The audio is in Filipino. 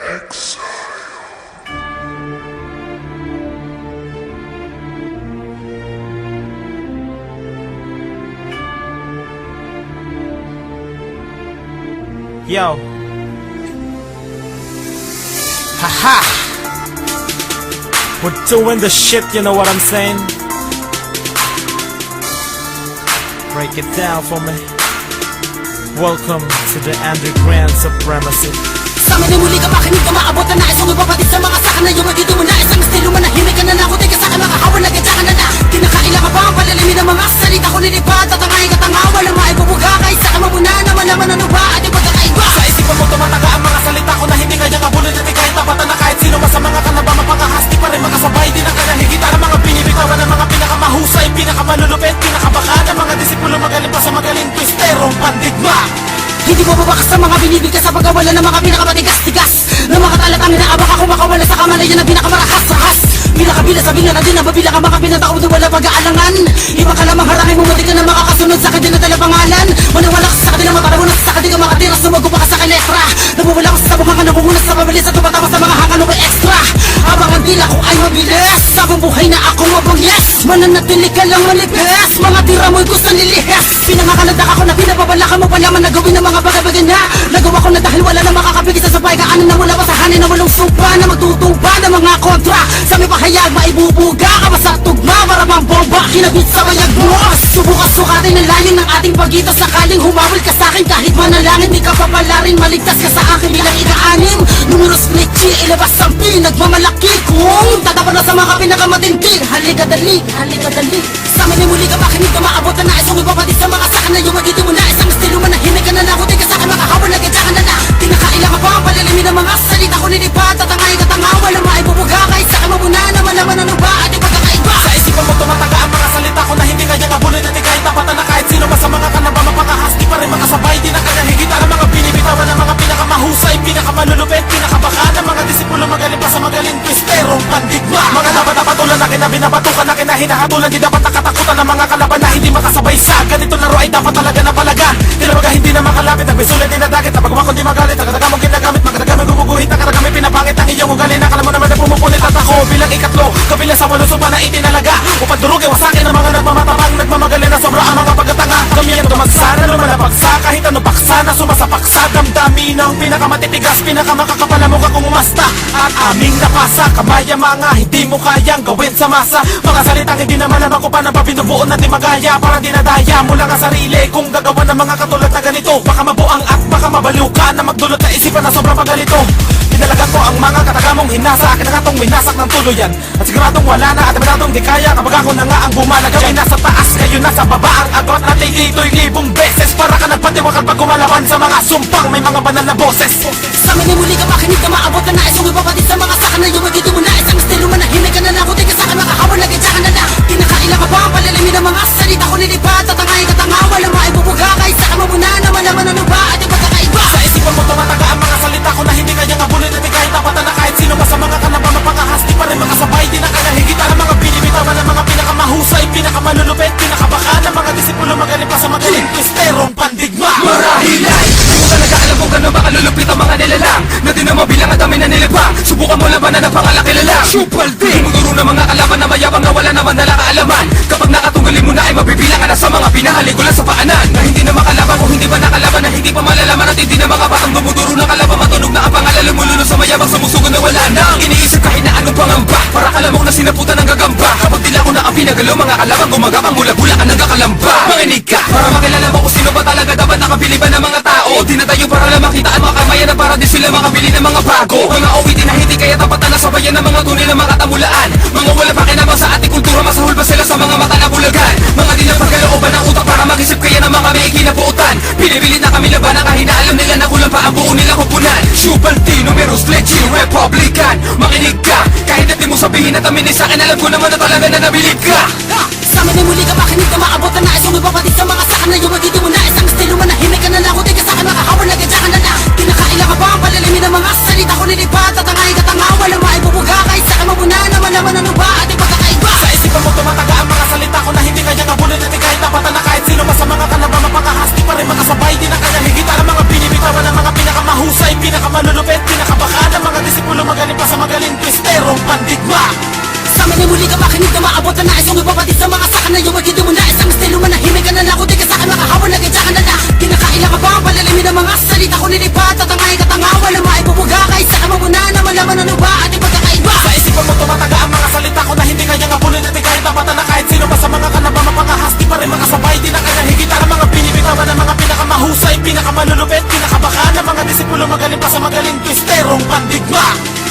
Yo. Haha. We're doing the shit, you know what I'm saying? Break it down for me. Welcome to the underground supremacy. Sa amin ay muli ka makinig ka maabot na nais Kung ipapatid sa mga saka na yung magiging mo na Isang estilo manahimik ka na na Kung di ka sa akin makahawa na gadya ka na na Kinakailangan pa ang palalimin ng mga salita Kung nilipad at ang aking katanga Walang maibubuga kahit sa kamamuna naman naman ano ba at yung pagkakaiba Sa isipan mo tumataga ang mga salita ko na hindi kaya kabulin at kahit tapatan na kahit sino Sa mga kanaba mapangahasti pa rin makasabay Di na kaya higit ang mga binibitawan ng mga pinakamahusay Pinakamalulupit, pinakabaka ng mga disipulo Magaling pa sa magaling twisterong pandigma. Hindi mo babakas sa mga binibigkas sa pagkawala ng mga pinakamatigas-tigas Na makatalat ang inaabak ako makawala sa kamalayan na pinakamarahas-rahas Pinakabila sa bila na din na babila ka mga pinatakaw na wala pag-aalangan Iba ka lamang harangin mo mati ka na makakasunod sa akin din na tala pangalan Maniwala ka sa akin na matarahunas sa akin di ka makatira Sumago pa ka sa akin letra Nabuwala ko sa buhang ka nakungunas sa pabilis At tumatawa sa mga hangan may extra Habang ang dila ko ay mabilis Sabang buhay na ako mabangis Mananatili ka lang manipis Mga tira mo'y gusto nilihis Pinangakaladak ako na pinapabalakan mo pala man nagawin ng mga bagay-bagay na Nagawa ko na dahil wala na makakapigil sa sabay Kaanin na mula pa sa hanin na walang sumpa Na magtutumba ng mga kontra Sa may pahayag maibubuga ka ba sa tugma Para mang bomba kinabit sa mayag mo Subukan sukatin ang layo ng ating pagito Sakaling humawal ka sa akin kahit manalangin Di ka papalarin maligtas ka sa akin bilang ika-anim Numeros glitchy ilabas ang pinagmamalaki Kung tatapan na sa mga pinakamatindi Halika dali, halika dali Sa amin ay muli ka makinig ka maabot na nais Kung ipapatid sa mga saka na yung magiging mo na Isang estilo manahimik ka na na Kung di ka sa akin makahawa na gadya ka na na Kinakailangan pa ang palalimin ng mga salita Kung nilipad at ang aking katanga Walang maibubuga kahit sa kamamuna naman naman ano ba at yung pagkakaiba Sa isipan mo tumataga ang mga salita ko na hindi kaya kabulin at kahit tapatan na kahit sino Sa mga kanaba mapangahasti pa rin makasabay Di na kaya higit ang mga binibitawan ng mga pinakamahusay Pinakamalulupit, pinakabaka ng mga disipulo Magaling pa sa magaling twisterong pandigma. Mga dapat na patulan na kinabinabatukan na kinahinahatulan Di dapat nakatakutan ng mga kalaban na hindi makasabay sa ganito laro ay dapat talaga na palagan Tinabaga hindi na makalapit Nagbisulit din na dagit Napagawa ko di magalit Nagadaga mong ginagamit Magadagamit guguguhit Nakaragami pinapangit ang iyong ugali Nakala mo naman na pumupunit At ako bilang ikatlo Kabila sa waluso pa na itinalaga Upang durugin wasakin ang mga nagmamatabang Nagmamagaling na sobra ang mga pagkatanga Kami ang tumagsana lumalapagsa Kahit ano paksa na sumasapaksa Damdami ng pinakamatitigas Pinakamakakapal na mukha kung umasta At aming napasa Kamaya mga hindi mo kayang gawin sa masa Mga salitang hindi naman naman ko pa na binubuo na di magaya Para dinadaya mo lang ang sarili Kung gagawa ng mga katulad na ganito Baka mabuang at baka mabaliw ka Na magdulot na isipan na sobrang pagalito Pinalagan ko ang mga katagamong hinasa Akin na nga tong winasak ng tuluyan At siguradong wala na at aminadong di kaya Kapag ako na nga ang bumala Gawin nasa taas kayo nasa baba Ang agot natin dito'y libong beses Para ka nagpatiwakal pag kumalaban sa mga sumpang May mga banal na boses Sa amin ay muli ka makinig ka maabot na nais Kung ipapatid sa mga saka na yung magiging mo na Isang estilo manahimik ka na na Kung di ka sa akin makahawa na gadya ka na na Kinakailangan pa ang palalimin ng mga salita Kung nilipad at ang aking katanga Walang maibubuga kahit sa kamamuna naman naman ano ba at yung pagkakaiba Sa isipan mo tumataga ang mga salita ko na hindi kaya kabulin at kahit tapatan na kahit sino Sa mga kanaba mapangahasti pa rin makasabay Di na kaya higit ang mga binibitawan ng mga pinakamahusay Pinakamalulupit, pinakabaka ng mga disipulo Magaling pa sa magaling twisterong pandigma. Marahil ay di mo talaga alam kung gano'n makalulupit ang mga nilalang Na di na mabilang at dami na nilibang Subukan mo laban na ng pangalakilalang Supaldi Dumuduro ng mga kalaban na mayabang na wala naman na kaalaman Kapag nakatunggalin mo na ay mabibilang ka na sa mga pinahaligulan sa paanan Na hindi na makalaban kung hindi ba nakalaban Na hindi pa malalaman at hindi na mga batang dumuduro ng kalaban Matunog na ang pangalan lumulunod sa mayabang sumusugon na wala nang iniisip kahit na anong pangamba Para kalamok na sinaputan ng gagamba Kapag dila ko na ang pinagalaw mga kalaban Gumagapang mula-bula ka nagkakalamba Makinig ka para makilala mo kung sino ba talaga dapat nakabili ba ng mga tao Dinatayo para lang makita ang mga kamayan na para di sila makabili ng mga bago Mga awitin na hindi kaya tapat na sabayan ng mga tunay na mga tamulaan Mga wala pakinabang sa ating kultura Masahol ba sila sa mga mata na bulagan Mga di na pagkalooban ng utak para mag-isip kaya ng mga may ikinabuutan Pinipilit na kami laban na kahit na alam nila na kulang pa ang buo nila kupunan Supaldi, numeros, legit, republican Makinig ka, kahit na di mo sabihin at aminin sa'kin Alam ko naman na talaga na nabilib ka Sa amin ay muli ka makinig ka maabot na nais Kung ipapatid sa mga saka na yung magiging mo na Isang estilo manahimik ka na na Kung di ka sa akin makahawa na gadya ka na na Kinakailangan pa ang palalimin ng mga salita Kung nilipad at ang aking katanga Walang maibubuga kahit sa kamamuna naman naman ano ba at yung pagkakaiba Sa isipan mo tumataga ang mga salita ko na hindi kaya kabulin at kahit tapatan na kahit sino Sa mga kanaba mapangahasti pa rin makasabay Di na kaya higit ang mga binibitawan ng mga pinakamahusay Pinakamalulupit, pinakabaka ng mga disipulo magaling pa sa magaling twisterong pandigma.